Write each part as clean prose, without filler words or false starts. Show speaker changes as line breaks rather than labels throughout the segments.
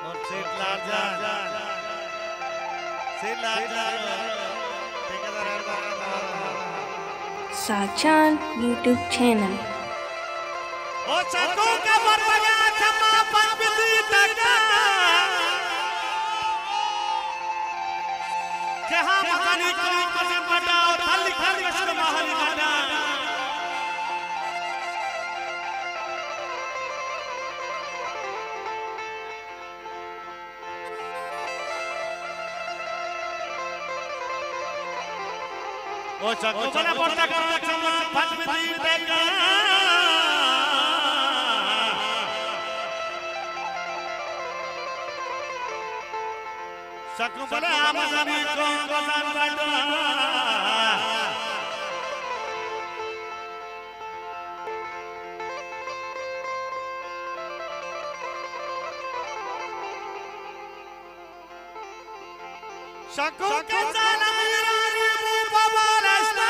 और सेठ लाजा
साचान यूट्यूब चैनल
और सको का बरबगा छमा पंपिती तका जहां महानी को कसम बटाओ थली थली कसम महानी बटा ओ सको बना पड़ता का छमा पंपिती तका सकू बले आमनी को कसम बटा सकू के जाना मेरी बाबालस्ता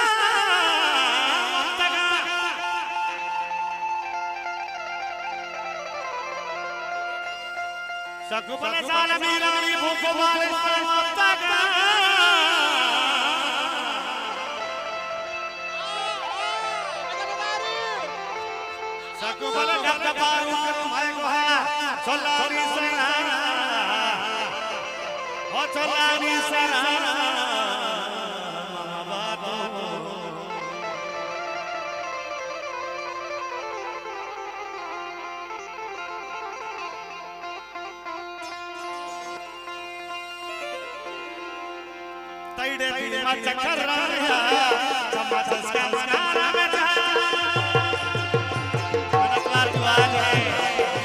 सकू बले जाना मेरी बाबालस्ता सकू बले डब बारू करो भाई गोहा सोलारी सना हो सोलारी सना तैडे मा चक्कर रहा समाज का मनारा बेटा मनतवार दुआज है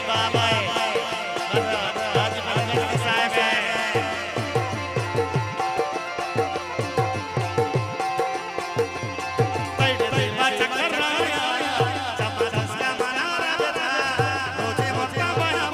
बाबा है आज भगत साहब है तैडे मा चक्कर रहा समाज का मनारा बेटा रोजे मोटा बड़ा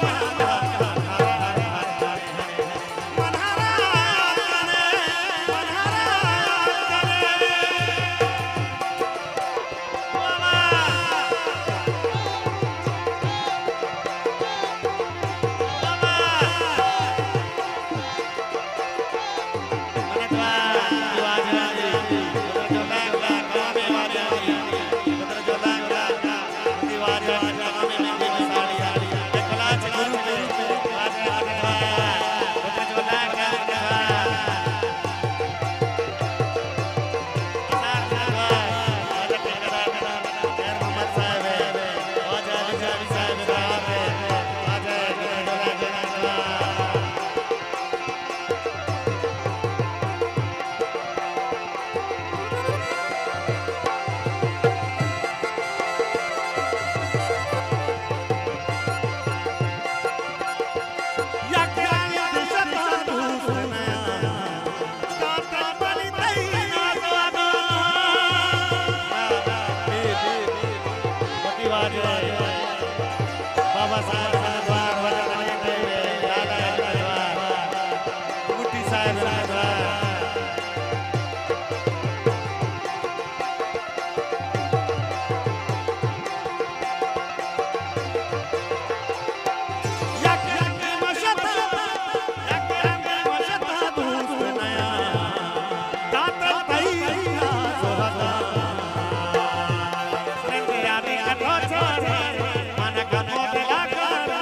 बाबा साहब द्वार वजन नहीं दादा द्वार मुट्ठी साहब द्वार मन का मोदला कर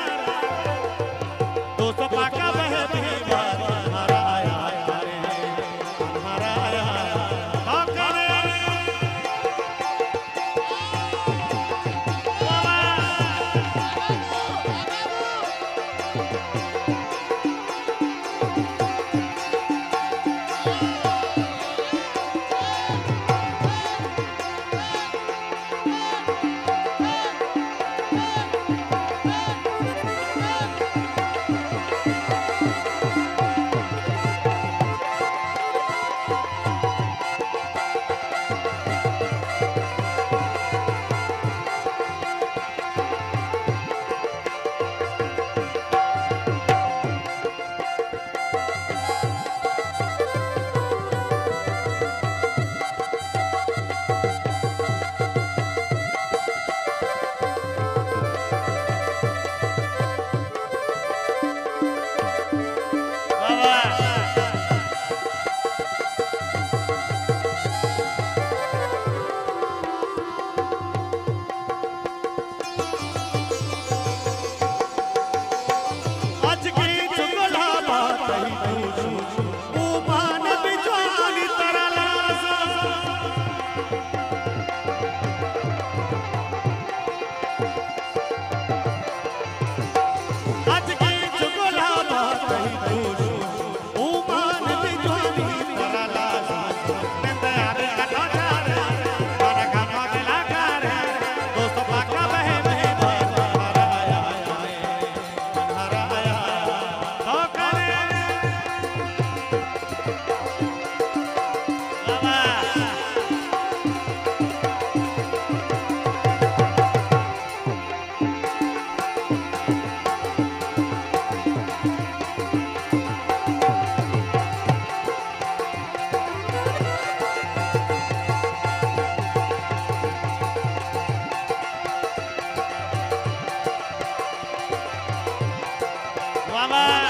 बाबा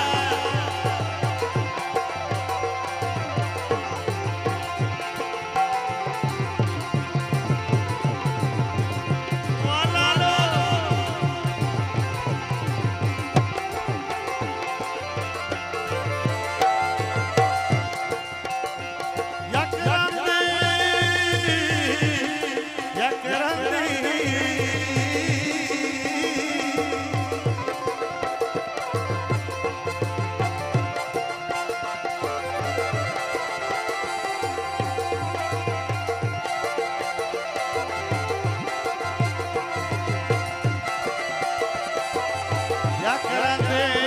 Ya grande